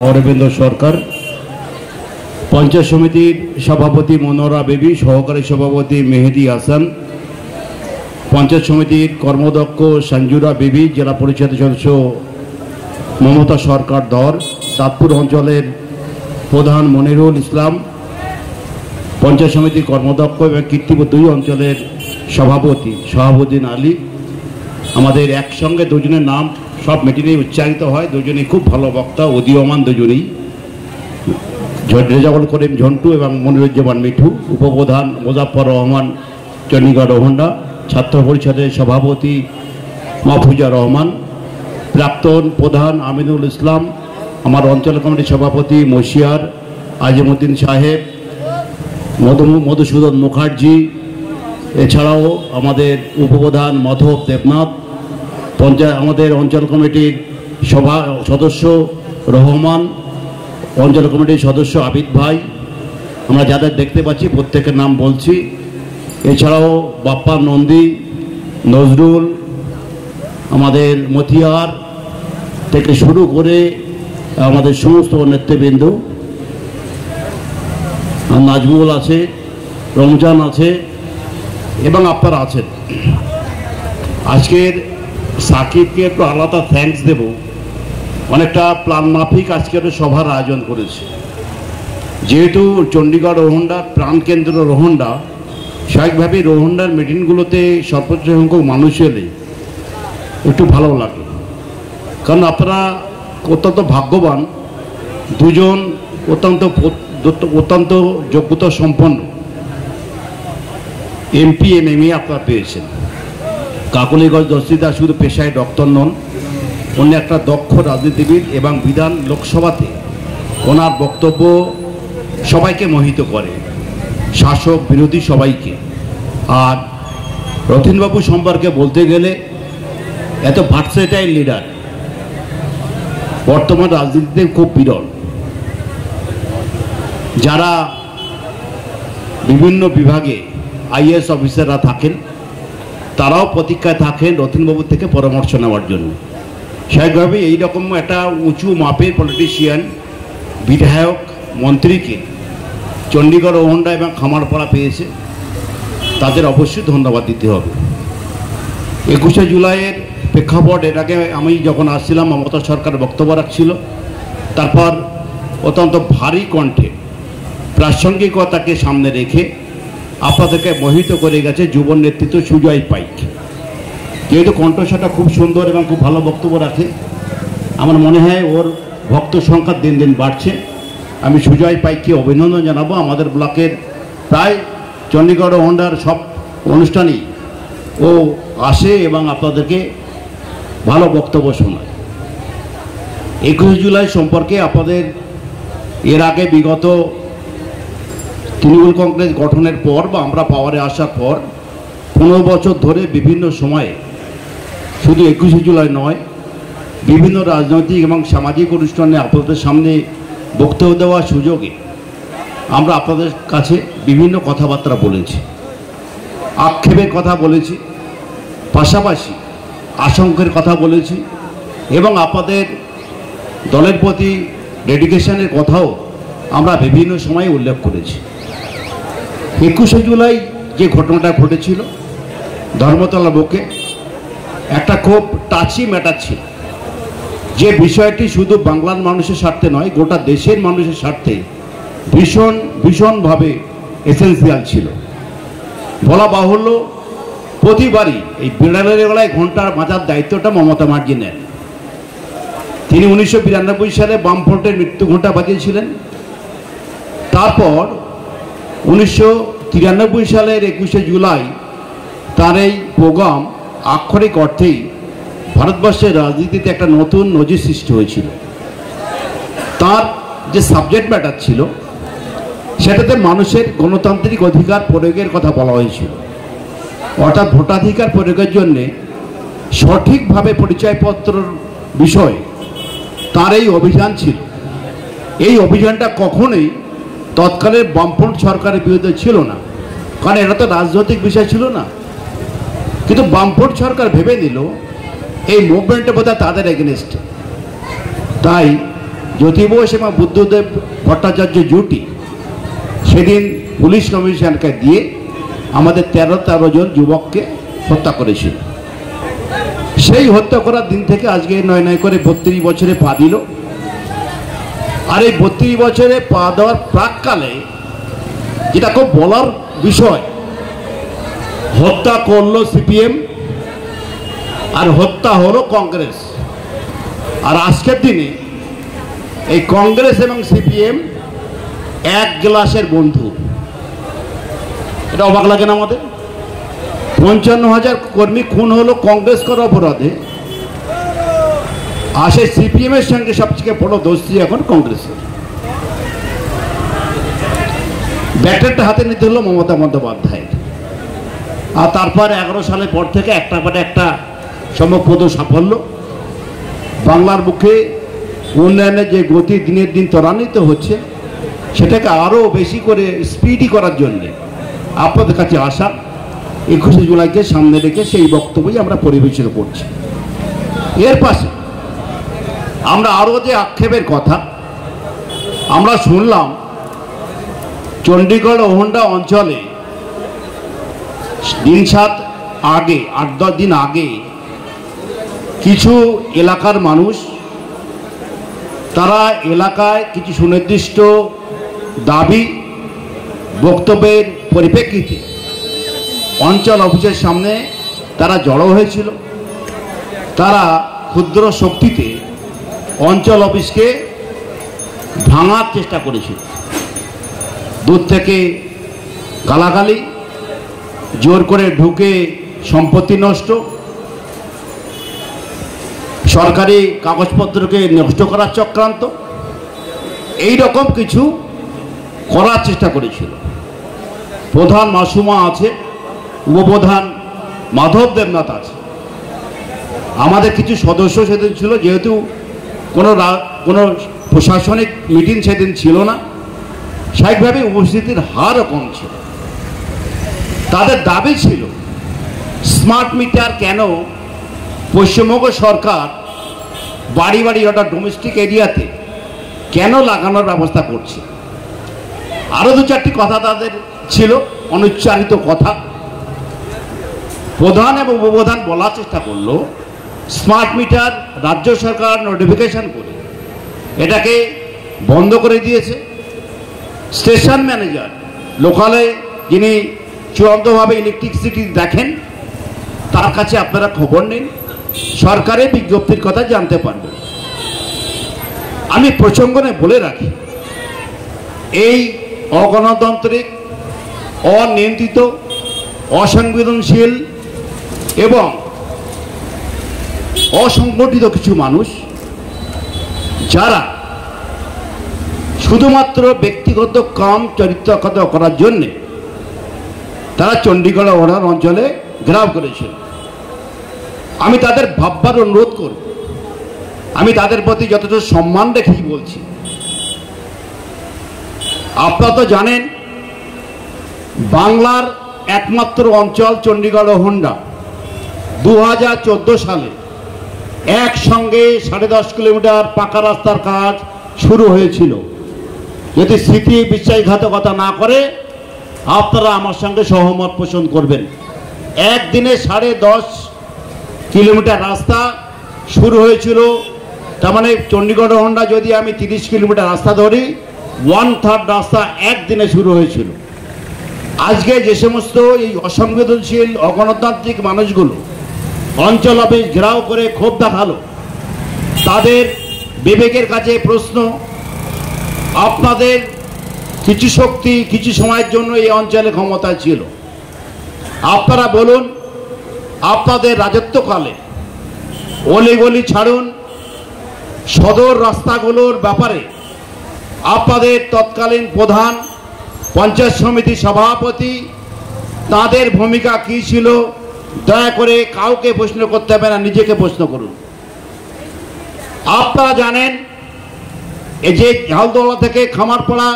অরবিন্দ সরকার, পঞ্চায়েত সমিতির সভাপতি মনোরা বেবি, সহকারী সভাপতি মেহেদি হাসান, পঞ্চায়েত সমিতির কর্মদক্ষ সঞ্জুরা বেবি, জেলা পরিষদ সদস্য মমতা সরকার ধর, দাঁতপুর অঞ্চলের প্রধান মনিরুল ইসলাম, পঞ্চায়েত সমিতির কর্মদক্ষ এবং কীর্তিপুর 2 অঞ্চলের সভাপতি শাহাবুদ্দিন আলী। আমাদের একসঙ্গে দুজনের নাম সব মিটিংয়ে উচ্চারিত হয়। দুজনেই খুব ভালো বক্তা, উদীয়মান দুজনেই, রেজাউল করিম ঝন্টু এবং মনিরুজ্জামান মিঠু। উপপ্রধান মোজাফফর রহমান চণ্ডীগড় রোহন্ডা, ছাত্র পরিষদের সভাপতি মাহফুজা রহমান, প্রাক্তন প্রধান আমিনুল ইসলাম, আমার অঞ্চল কমিটির সভাপতি মশিয়ার আজিমুদ্দিন সাহেব, মধুসূদন মুখার্জি, এছাড়াও আমাদের উপপ্রধান মাধব দেবনাথ, আমাদের অঞ্চল কমিটির সদস্য রহমান, অঞ্চল কমিটির সদস্য আবিদ ভাই। আমরা যাদের দেখতে পাচ্ছি প্রত্যেকের নাম বলছি। এছাড়াও বাপ্পা নন্দী, নজরুল, আমাদের মতিয়ার থেকে শুরু করে আমাদের সমস্ত নেতৃবৃন্দ, নাজমুল আছে, রমজান আছে এবং আপনারা আছেন। আজকের সাকিবকে একটু আলাদা থ্যাঙ্কস দেব, অনেকটা প্ল্যান মাফিক আজকের সভার আয়োজন করেছে। যেহেতু চণ্ডীগড় রোহন্ডার প্রাণকেন্দ্র রোহন্ডা, স্বাভাবিকভাবে রোহন্ডার মিটিংগুলোতে সর্বোচ্চ সংখ্যক মানুষ এলে একটু ভালো লাগে, কারণ আপনারা অত্যন্ত ভাগ্যবান, দুজন অত্যন্ত যোগ্যতা সম্পন্ন এমপি এমএমএ আপনারা পেয়েছেন। কাকলিগঞ্জ দস্তিদা শুধু পেশায় ডক্টর নন, উনি একটা দক্ষ রাজনীতিবিদ এবং বিধান লোকসভাতে ওনার বক্তব্য সবাইকে মোহিত করে, শাসক বিরোধী সবাইকে। আর রথীনবাবু সম্পর্কে বলতে গেলে এত ভার্সেটাইল লিডার বর্তমান রাজনীতিতে খুব বিরল। যারা বিভিন্ন বিভাগে আইএএস অফিসাররা থাকেন, তারাও প্রতীক্ষায় থাকেন রথীনবাবুর থেকে পরামর্শ নেওয়ার জন্য। স্বাভাবিকভাবে এইরকম একটা উঁচু মাপের পলিটিশিয়ান, বিধায়ক, মন্ত্রীকে চণ্ডীগড় রোহন্ডা এবং খামারপাড়া পেয়েছে, তাদের অবশ্যই ধন্যবাদ দিতে হবে। 21শে জুলাইয়ের প্রেক্ষাপট, এর আগে আমি যখন আসছিলাম মমতা সরকার বক্তব্য রাখছিল, তারপর অত্যন্ত ভারী কণ্ঠে প্রাসঙ্গিকতাকে সামনে রেখে আপনাদেরকে মোহিত করে গেছে যুব নেতৃত্ব সুজয় পাইক। যেহেতু কণ্ঠস্বরটা খুব সুন্দর এবং খুব ভালো বক্তব্য রাখে, আমার মনে হয় ওর ভক্ত সংখ্যা দিন দিন বাড়ছে। আমি সুজয় পাইককে অভিনন্দন জানাবো। আমাদের ব্লকের প্রায় চণ্ডীগড় রোহন্ডার সব অনুষ্ঠানেই ও আসে এবং আপনাদেরকে ভালো বক্তব্য শোনায়। 21শে জুলাই সম্পর্কে আপনাদের এর আগে বিগত তৃণমূল কংগ্রেস গঠনের পর বা আমরা পাওয়ারে আসার পর 15 বছর ধরে বিভিন্ন সময়ে, শুধু 21শে জুলাই নয়, বিভিন্ন রাজনৈতিক এবং সামাজিক অনুষ্ঠানে আপনাদের সামনে বক্তব্য দেওয়ার সুযোগে আমরা আপনাদের কাছে বিভিন্ন কথাবার্তা বলেছি, আক্ষেপের কথা বলেছি, পাশাপাশি আশঙ্কার কথা বলেছি এবং আপনাদের দলের প্রতি ডেডিকেশনের কথাও আমরা বিভিন্ন সময়ে উল্লেখ করেছি। 21শে জুলাই যে ঘটনাটা ঘটেছিল ধর্মতলা বুকে, একটা খুব টাচি ম্যাটার ছিল, যে বিষয়টি শুধু বাংলার মানুষের স্বার্থে নয়, গোটা দেশের মানুষের স্বার্থে ভীষণভাবে এসেন্সিয়াল ছিল। বলা বাহুল্য, প্রতিবারই এই বিড়ালের গলায় ঘন্টা বাঁচার দায়িত্বটা মমতা ব্যানার্জি নেন। তিনি 1992 সালে বামফ্রন্টের মৃত্যু ঘণ্টা বাজিয়েছিলেন। তারপর 1993 সালের 21শে জুলাই তার এই প্রোগ্রাম আক্ষরিক অর্থেই ভারতবর্ষের রাজনীতিতে একটা নতুন নজির সৃষ্টি হয়েছিল। তার যে সাবজেক্ট ম্যাটার ছিল সেটাতে মানুষের গণতান্ত্রিক অধিকার প্রয়োগের কথা বলা হয়েছিল, অর্থাৎ ভোটাধিকার প্রয়োগের জন্যে সঠিকভাবে পরিচয়পত্রের বিষয় তার এই অভিযান ছিল। এই অভিযানটা কখনোই তৎকালের বামফ্রন্ট সরকারের বিরুদ্ধে ছিল না, কারণ এটা তো রাজনৈতিক বিষয় ছিল না। কিন্তু বামফ্রন্ট সরকার ভেবে নিল এই মুভমেন্টে বোধহয় তাদের এগেনস্টে, তাই জ্যোতি বোস এবং বুদ্ধদেব ভট্টাচার্য জুটি সেদিন পুলিশ কমিশনকে দিয়ে আমাদের 13 জন যুবককে হত্যা করেছিল। সেই হত্যা করার দিন থেকে আজকে নয় নয় করে 32 বছরে পা দিল। আর এই 32 বছরে পা দেওয়ার প্রাককালে যেটা খুব বলার বিষয়, হত্যা করলো সিপিএম আর হত্যা হলো কংগ্রেস। আর আজকের দিনে এই কংগ্রেস এবং সিপিএম এক গ্লাসের বন্ধু। এটা অবাক লাগে না আমাদের? 55,000 কর্মী খুন হলো কংগ্রেস করার অপরাধে, আর সেই সিপিএম এর সঙ্গে সবচেয়ে বড় দোস্তি এখন কংগ্রেসের। ব্যাটারটা হাতে নিতে হলো মমতা বন্দ্যোপাধ্যায়। আর তারপর 11 সালের পর থেকে একটা পরে একটা চমকপ্রদ সাফল্য। বাংলার মুখে উন্নয়নের যে গতি দিনের দিন ত্বরান্বিত হচ্ছে, সেটাকে আরও বেশি করে স্পিডি করার জন্যে আপনাদের কাছে আসা, 21শে জুলাইকে সামনে রেখে সেই বক্তব্যই আমরা পরিবেশন করছি। এর পাশে আমরা আরও যে আক্ষেপের কথা আমরা শুনলাম, চণ্ডীগড় ওহন্ডা অঞ্চলে দিন 7 আগে 8-10 দিন আগে কিছু এলাকার মানুষ তারা এলাকায় কিছু সুনির্দিষ্ট দাবি বক্তব্যের পরিপ্রেক্ষিতে অঞ্চল অফিসের সামনে তারা জড়ো হয়েছিল। তারা ক্ষুদ্র শক্তিতে অঞ্চল অফিসকে ভাঙার চেষ্টা করেছিল। দূর থেকে গালাগালি, জোর করে ঢুকে সম্পত্তি নষ্ট, সরকারি কাগজপত্রকে নষ্ট করার চক্রান্ত, এই রকম কিছু করার চেষ্টা করেছিল। প্রধান মাসুমা আছে, উপপ্রধান মাধব দেবনাথ আছে, আমাদের কিছু সদস্য সেদিন ছিল। যেহেতু কোনো প্রশাসনিক মিটিং সেদিন ছিল না, স্বাভাবিকভাবে উপস্থিতির হারও কম ছিল। তাদের দাবি ছিল স্মার্ট মিটার কেন পশ্চিমবঙ্গ সরকার বাড়ি বাড়ি অর্থাৎ ডোমেস্টিক এরিয়াতে কেন লাগানোর ব্যবস্থা করছে। আরও 2-4টি কথা তাদের ছিল, অনুচ্চারিত কথা। প্রধান এবং উপপ্রধান বলার চেষ্টা করলো স্মার্ট মিটার রাজ্য সরকার নোটিফিকেশন করে এটাকে বন্ধ করে দিয়েছে। স্টেশন ম্যানেজার লোকালে যিনি চূড়ান্তভাবে ইলেকট্রিসিটি দেখেন, তার কাছে আপনারা খবর নিন, সরকারের বিজ্ঞপ্তির কথা জানতে পারবেন। আমি প্রসঙ্গনে বলে রাখি, এই অগণতান্ত্রিক, অনিয়ন্ত্রিত, অসংবেদনশীল এবং অসংগঠিত কিছু মানুষ যারা শুধুমাত্র ব্যক্তিগত কাম চরিত্রগত করার জন্যে তারা চণ্ডীগড় ওড়ার অঞ্চলে ঘেরাও করেছিল। আমি তাদের ভাববার অনুরোধ করব, আমি তাদের প্রতি যথেষ্ট সম্মান রেখেই বলছি। আপনারা তো জানেন বাংলার একমাত্র অঞ্চল চণ্ডীগড় ওহন্ডা 2014 সালে একসঙ্গে 10.5 কিলোমিটার পাকা রাস্তার কাজ শুরু হয়েছিল। যদি স্মৃতি বিশ্বাসঘাতকতা না করে আপনারা আমার সঙ্গে সহমত পোষণ করবেন। একদিনে 10.5 কিলোমিটার রাস্তা শুরু হয়েছিল। তার মানে চণ্ডীগড় ওহন্ডা যদি আমি 30 কিলোমিটার রাস্তা ধরি, 1/3 রাস্তা একদিনে শুরু হয়েছিল। আজকে যে সমস্ত এই অসংবেদনশীল অগণতান্ত্রিক মানুষগুলো অঞ্চল অফিস ঘেরাও করে ক্ষোভ দেখালো, তাদের বিবেকের কাছে প্রশ্ন, আপনাদের কিছু শক্তি কিছু সময়ের জন্য এই অঞ্চলে ক্ষমতা ছিল, আপনারা বলুন আপনাদের রাজত্বকালে অলিগলি ছাড়ুন, সদর রাস্তাগুলোর ব্যাপারে আপনাদের তৎকালীন প্রধান, পঞ্চায়েত সমিতি সভাপতি, তাদের ভূমিকা কী ছিল, দয়া করে কাউকে প্রশ্ন করতে হবে না, নিজেকে প্রশ্ন করুন। আপনারা জানেন এই যে ঝালদোলা থেকে খামারপাড়া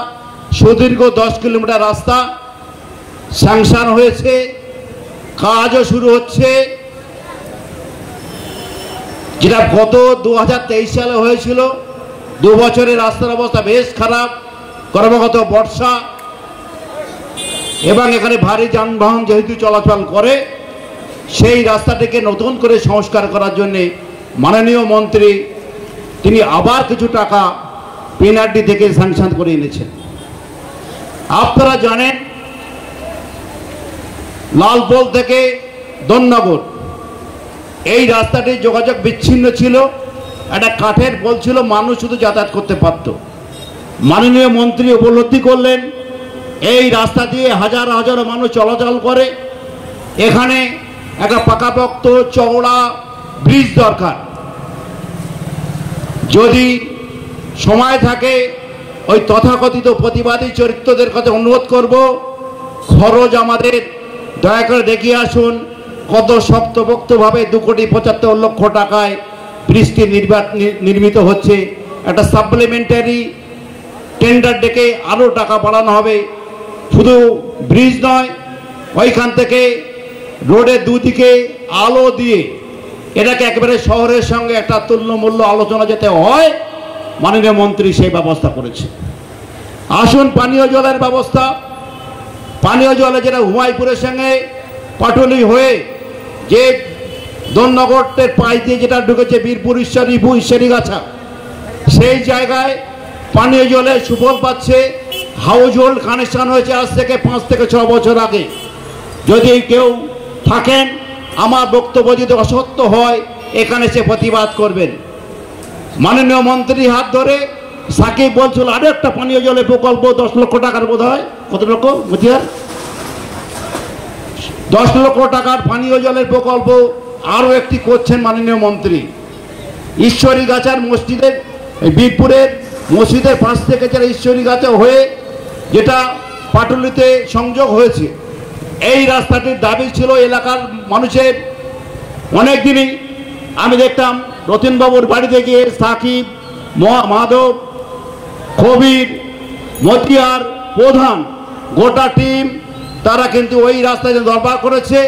সুদীর্ঘ 10 কিলোমিটার রাস্তা স্যাংশন হয়েছে, কাজও শুরু হচ্ছে, যেটা গত 2023 সালে হয়েছিল। 2 বছরের রাস্তার অবস্থা বেশ খারাপ, ক্রমাগত বর্ষা এবং এখানে ভারী যানবাহন যেহেতু চলাচল করে, সেই রাস্তাটিকে নতুন করে সংস্কার করার জন্য মাননীয় মন্ত্রী তিনি আবার কিছু টাকা পিএনআরডি থেকে স্যাংশন করে এনেছেন। আপনারা জানেন লালপোল থেকে দননগর এই রাস্তাটির যোগাযোগ বিচ্ছিন্ন ছিল, একটা কাঠের পোল ছিল, মানুষ শুধু যাতায়াত করতে পারত। মাননীয় মন্ত্রী উপলব্ধি করলেন এই রাস্তা দিয়ে হাজার হাজার মানুষ চলাচল করে, এখানে একটা পাকাপোক্ত চওড়া ব্রিজ দরকার। যদি সময় থাকে ওই তথাকথিত প্রতিবাদী চরিত্রদের কাছে অনুরোধ করব, খরচ আমাদের দয়া করে দেখিয়ে আসুন কত শক্তপোক্তভাবে 2,75,00,000 টাকায় ব্রিজটি নির্মিত হচ্ছে। একটা সাপ্লিমেন্টারি টেন্ডার ডেকে আরও টাকা বাড়ানো হবে। শুধু ব্রিজ নয়, ওইখান থেকে রোডের দুদিকে আলো দিয়ে এটাকে একেবারে শহরের সঙ্গে একটা তুল্যমূল্য আলোচনা যেতে হয়, মাননীয় মন্ত্রী সেই ব্যবস্থা করেছে। আসুন পানীয় জলের ব্যবস্থা, পানীয় জলে যেটা হুমায়ুপুরের সঙ্গে পাটুলি হয়ে যে দননগরের পাশ দিয়ে যেটা ঢুকেছে বীরপুর ঈশ্বরীগাছা, সেই জায়গায় পানীয় জলের সুফল পাচ্ছে। হাউস হোল্ড কানেকশন হয়েছে আজ থেকে 5 থেকে 6 বছর আগে। যদি কেউ থাকেন, আমার বক্তব্য যদি অসত্য হয়, এখানে সে প্রতিবাদ করবেন। মাননীয় মন্ত্রীর হাত ধরে সাকিব বলছিল আরো একটা পানীয় জলের প্রকল্প 10 লক্ষ টাকার বোধ হয়, কত লক্ষ বুঝিয়ার 10 লক্ষ টাকার পানীয় জলের প্রকল্প আরো একটি করছেন মাননীয় মন্ত্রী। ঈশ্বরীগাছার মসজিদের বীরপুরের মসজিদের পাশ থেকে যারা ঈশ্বরীগাছা হয়ে যেটা পাটুলিতে সংযোগ হয়েছে, এই রাস্তাটির দাবি ছিল এলাকার মানুষের অনেক দিনই। আমি দেখতাম রতনবাবুর বাড়িতে গিয়ে সাকিব, মাধব, কবির, মতিয়ার, প্রধান গোটা টিম তারা কিন্তু ওই রাস্তায় দরবার করেছে।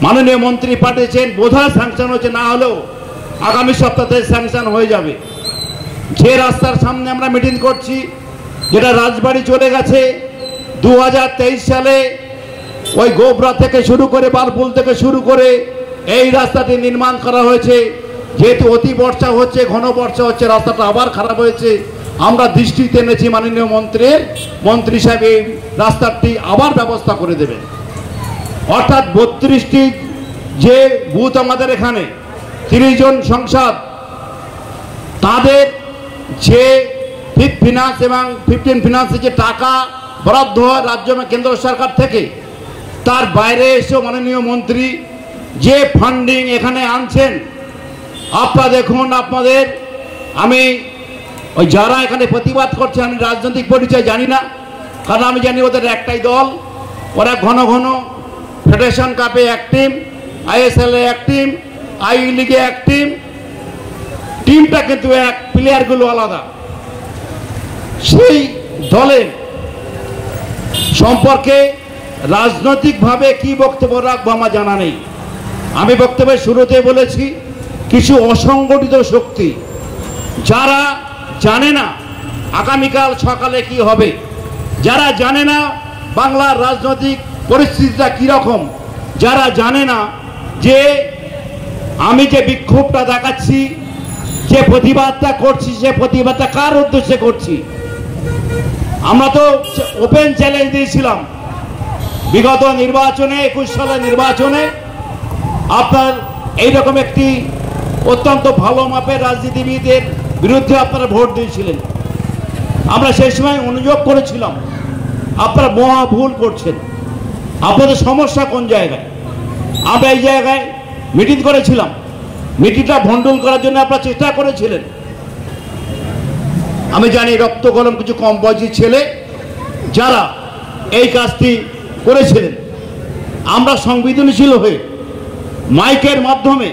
মাননীয় মন্ত্রী পাঠিয়েছেন, বোধহয় স্যাংশন হচ্ছে, না হলেও আগামী সপ্তাহে স্যাংশন হয়ে যাবে। যে রাস্তার সামনে আমরা মিটিং করছি, যেটা রাজবাড়ি চলে গেছে, 2023 সালে ওই গোবরা থেকে শুরু করে বারপুল থেকে শুরু করে এই রাস্তাটি নির্মাণ করা হয়েছে। যেহেতু অতি বর্ষা হচ্ছে, ঘন বর্ষা হচ্ছে, রাস্তাটা আবার খারাপ হয়েছে। আমরা দৃষ্টিতে এনেছি মাননীয় মন্ত্রী সাহেব এই রাস্তাটি আবার ব্যবস্থা করে দেবেন। অর্থাৎ 32টি যে বুথ আমাদের এখানে 30 জন সংসদ, তাদের যে ফিফথ ফিনান্স এবং 15 ফিনান্সে যে টাকা বরাদ্দ হয় রাজ্য কেন্দ্র সরকার থেকে, তার বাইরে এসেও মাননীয় মন্ত্রী যে ফান্ডিং এখানে আনছেন, আপনারা দেখুন। আপনাদের আমি ওই যারা এখানে প্রতিবাদ করছে, আমি রাজনৈতিক পরিচয় জানি না, কারণ আমি জানি ওদের একটাই দল, ওরা ঘন ঘন ফেডারেশন কাপে এক টিম, ISL এ এক টিম, আই লিগে এক টিম, টিমটা কিন্তু এক, প্লেয়ারগুলো আলাদা। সেই দলের সম্পর্কে রাজনৈতিকভাবে কি বক্তব্য রাখবো আমার জানা নেই। আমি বক্তব্যের শুরুতে বলেছি, কিছু অসংগঠিত শক্তি যারা জানে না আগামীকাল সকালে কি হবে, যারা জানে না বাংলার রাজনৈতিক পরিস্থিতিটা কীরকম, যারা জানে না যে আমি যে বিক্ষোভটা দেখাচ্ছি, যে প্রতিবাদটা করছি, সে প্রতিবাদটা কার উদ্দেশ্যে করছি। আমরা তো ওপেন চ্যালেঞ্জ দিয়েছিলাম বিগত নির্বাচনে, 21 সালের নির্বাচনে আপনার এইরকম একটি অত্যন্ত ভালো মাপের রাজনীতিবিদের বিরুদ্ধে আপনারা ভোট দিয়েছিলেন। আমরা সেই সময় অনুযোগ করেছিলাম আপনারা মহা ভুল করছেন, আপনাদের সমস্যা কোন জায়গায়। আমরা এই জায়গায় মিটিং করেছিলাম, মিটিংটা ভণ্ডুল করার জন্য আপনারা চেষ্টা করেছিলেন। আমি জানি রক্ত গরম কিছু কম বয়সী ছেলে যারা এই কাজটি করেছিলেন। আমরা সংবেদনশীল হয়ে মাইকের মাধ্যমে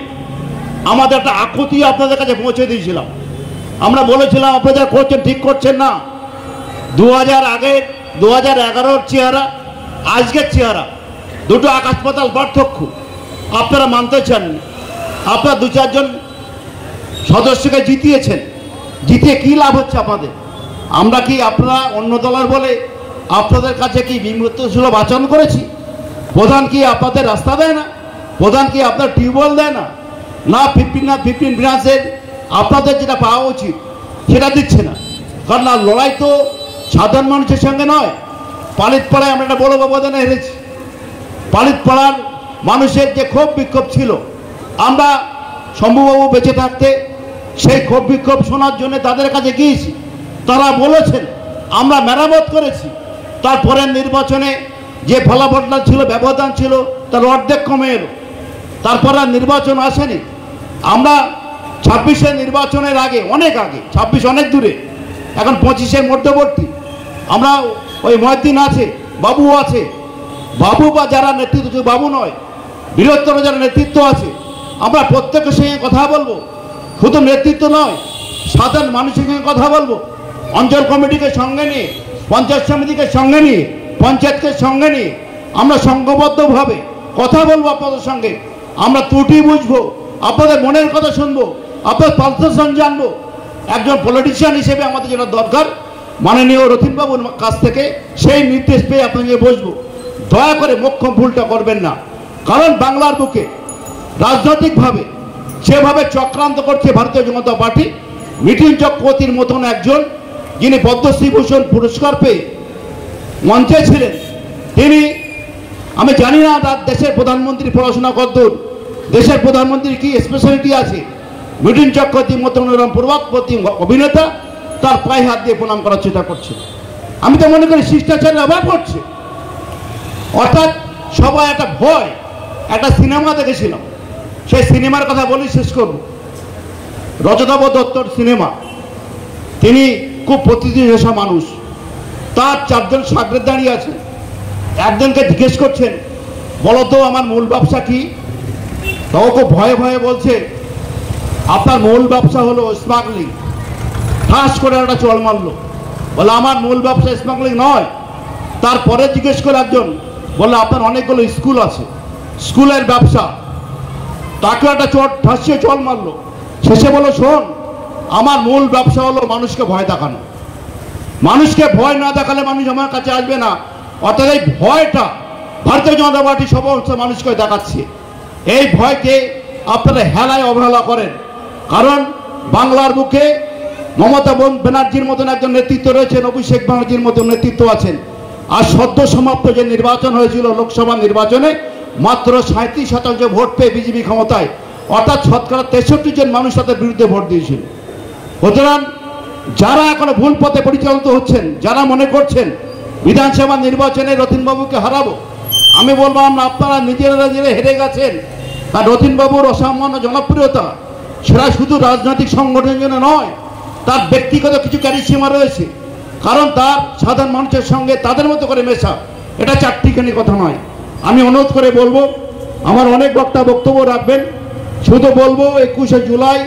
আমাদের একটা আকুতি আপনাদের কাছে পৌঁছে দিয়েছিলাম। আমরা বলেছিলাম আপনারা করছেন ঠিক করছেন না। 2000 আগের 2011-র চেহারা, আজকের চেহারা, দুটো আকাশ পাতাল পার্থক্য। আপনারা মানতে চাননি। আপনারা 2-4 জন সদস্যকে জিতিয়েছেন, জিতে কি লাভ হচ্ছে আপনাদের? আমরা কি আপনারা অন্য দলের বলে আপনাদের কাছে কি বিমূর্তসুলভ আচরণ করেছি? প্রধান কি আপনাদের রাস্তা দেয় না? প্রধান কি আপনার টিউবওয়েল দেয় না? না 15 ব্রাঞ্চের আপনাদের যেটা পাওয়া উচিত সেটা দিচ্ছে না। কারণ লড়াই তো সাধারণ মানুষের সঙ্গে নয়। পালিতপাড়ায় আমরা একটা বড় ব্যবধানে হেরেছি। পালিতপাড়ার মানুষের যে ক্ষোভ বিক্ষোভ ছিল, আমরা শম্ভুবাবু বেঁচে থাকতে সেই ক্ষোভ বিক্ষোভ শোনার জন্য তাদের কাছে গিয়েছি। তারা বলেছেন আমরা মেরামত করেছি। তারপরে নির্বাচনে যে ফলাফলটা ছিল, ব্যবধান ছিল, তার অর্ধেক কমে এলো। তারপর আর নির্বাচন আসেনি। আমরা 26-এর নির্বাচনের আগে, অনেক আগে, 26 অনেক দূরে, এখন 25-এর মধ্যবর্তী। আমরা ওই মহিউদ্দিন আছে, বাবু আছে, বাবু বা যারা নেতৃত্ব, বাবু নয়, বৃহত্তর যারা নেতৃত্ব আছে, আমরা প্রত্যেকের সঙ্গে কথা বলবো। শুধু নেতৃত্ব নয়, সাধারণ মানুষের সঙ্গে কথা বলবো। অঞ্চল কমিটিকে সঙ্গে নিয়ে, পঞ্চায়েত সমিতিকে সঙ্গে নিয়ে, পঞ্চায়েতকে সঙ্গে নিয়ে আমরা সংঘবদ্ধভাবে কথা বলবো আপনাদের সঙ্গে। আমরা ত্রুটি বুঝবো, আপনাদের মনের কথা শুনবো, আপনাদের পালসেশন জানবো। একজন পলিটিশিয়ান হিসেবে আমাদের যেটা দরকার, মাননীয় রথীনবাবুর কাছ থেকে সেই নির্দেশ পেয়ে আপনাকে বসবো। দয়া করে মোক্ষম ভুলটা করবেন না। কারণ বাংলার বুকে রাজনৈতিকভাবে সেভাবে চক্রান্ত করছে ভারতীয় জনতা পার্টি। মিঠুন চক্রবর্তীর মতন একজন, যিনি পদ্মশ্রী ভূষণ পুরস্কার পেয়ে মঞ্চে ছিলেন, তিনি, আমি জানি না তার দেশের প্রধানমন্ত্রী পড়াশোনা কতদূর, দেশের প্রধানমন্ত্রীর কি স্পেশালিটি আছে। মিঠুন চক্রবর্তীর মতন এরকম পূর্বাত্মতী অভিনেতা তার পায়ে হাত দিয়ে প্রণাম করার চেষ্টা করছে। আমি তো মনে করি শিষ্টাচারের অভাব করছে। অর্থাৎ সবাই একটা ভয়। একটা সিনেমা দেখেছিলাম, সেই সিনেমার কথা বলি, শেষ করব। রজতাভ দত্তর সিনেমা। তিনি খুব প্রতিদিশা মানুষ। তার 4 জন সাগরেদ দাঁড়িয়ে আছে। একজনকে জিজ্ঞেস করছেন, বলো তো আমার মূল ব্যবসা কি? তাও খুব ভয়ে ভয়ে বলছে, আপনার মূল ব্যবসা হলো স্মাগলিং। ঠাস করে একটা চল মারলো, বলে আমার মূল ব্যবসা স্মাগলিং নয়। তারপরে জিজ্ঞেস করে একজন, বলে আপনার অনেকগুলো স্কুল আছে, স্কুলের ব্যবসা। তাকে একটা চট ঠাসিয়ে চল মারলো। শেষে বলো, শোন, আমার মূল ব্যবসা হলো মানুষকে ভয় দেখানো। মানুষকে ভয় না দেখালে মানুষ আমার কাছে আসবে না। অর্থাৎ এই ভয়টা ভারতীয় জনতা পার্টি সমস্ত মানুষকে দেখাচ্ছে। এই ভয়কে আপনারা হেলায় অবহেলা করেন। কারণ বাংলার বুকে মমতা ব্যানার্জির মতন একজন নেতৃত্ব রয়েছেন, অভিষেক ব্যানার্জির মতন নেতৃত্ব আছেন। আর সদ্য সমাপ্ত যে নির্বাচন হয়েছিল লোকসভা নির্বাচনে, মাত্র 37% ভোট পেয়ে বিজেপি ক্ষমতায়, অর্থাৎ শতকরা 63 জন মানুষ তাদের বিরুদ্ধে ভোট দিয়েছিল। সুতরাং যারা এখনো ভুল পথে পরিচালিত হচ্ছেন, যারা মনে করছেন বিধানসভা নির্বাচনে রথীনবাবুকে হারাবো, আমি বলবো আপনারা নিজেরা হেরে গেছেন। কারণ রথীনবাবুর অসামান্য জনপ্রিয়তা সেটা শুধু রাজনৈতিক সংগঠনের জন্য নয়, তার ব্যক্তিগত কিছু ক্যারিসীমা রয়েছে। কারণ তার সাধারণ মানুষের সঙ্গে তাদের মতো করে মেশা, এটা চারটিখানি কথা নয়। আমি অনুরোধ করে বলবো, আমার অনেক বক্তব্য রাখবেন, শুধু বলবো 21শে জুলাই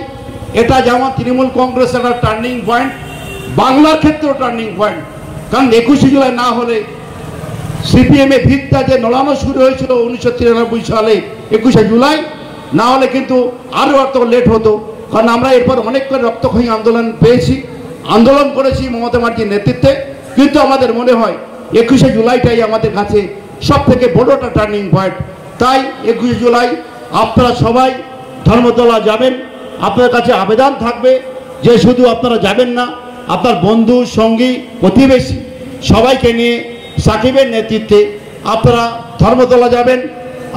এটা যেমন তৃণমূল কংগ্রেস একটা টার্নিং পয়েন্ট, বাংলার ক্ষেত্রেও টার্নিং পয়েন্ট। কারণ 21শে জুলাই না হলে সিপিএম এর ভিতটা যে নড়ানো শুরু হয়েছিল 1993 সালে 21শে জুলাই, না হলে কিন্তু আরও এত লেট হতো। কারণ আমরা এরপর অনেক করে রক্তক্ষয়ী আন্দোলন পেয়েছি, আন্দোলন করেছি মমতা ব্যানার্জির নেতৃত্বে। কিন্তু আমাদের মনে হয় 21শে জুলাইটাই আমাদের কাছে সব থেকে বড় একটা টার্নিং পয়েন্ট। তাই 21শে জুলাই আপনারা সবাই ধর্মতলা যাবেন। আপনার কাছে আবেদন থাকবে যে শুধু আপনারা যাবেন না, আপনার বন্ধু, সঙ্গী, প্রতিবেশী সবাইকে নিয়ে সাকিবের নেতৃত্বে আপনারা ধর্মতলা যাবেন।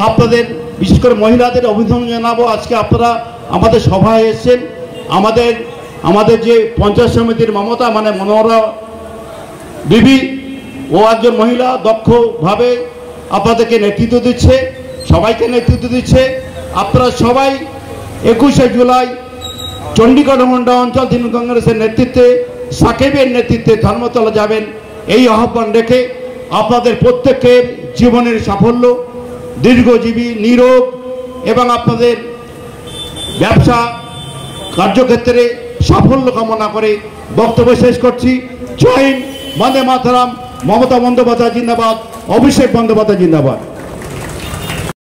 আপনাদের বিশেষ করে মহিলাদের অভিনন্দন জানাবো। আজকে আপনারা আমাদের সভায় এসেছেন। আমাদের যে পঞ্চায়েত সমিতির মমতা, মানে মনোহরা বিবি, ও একজন মহিলা, দক্ষভাবে আপনাদেরকে নেতৃত্ব দিচ্ছে, সবাইকে নেতৃত্ব দিচ্ছে। আপনারা সবাই 21শে জুলাই চণ্ডীগড় মন্ডল অঞ্চল তৃণমূল কংগ্রেসের নেতৃত্বে, সাকিবের নেতৃত্বে ধর্মতলা যাবেন। এই আহ্বান রেখে আপনাদের প্রত্যেকের জীবনের সাফল্য, দীর্ঘজীবী, নিরোগ এবং আপনাদের ব্যবসা কার্যক্ষেত্রে সাফল্য কামনা করে বক্তব্য শেষ করছি। জয় হিন্দ, বন্দে মাতরম। মমতা বন্দ্যোপাধ্যায় জিন্দাবাদ, অভিষেক বন্দ্যোপাধ্যায় জিন্দাবাদ।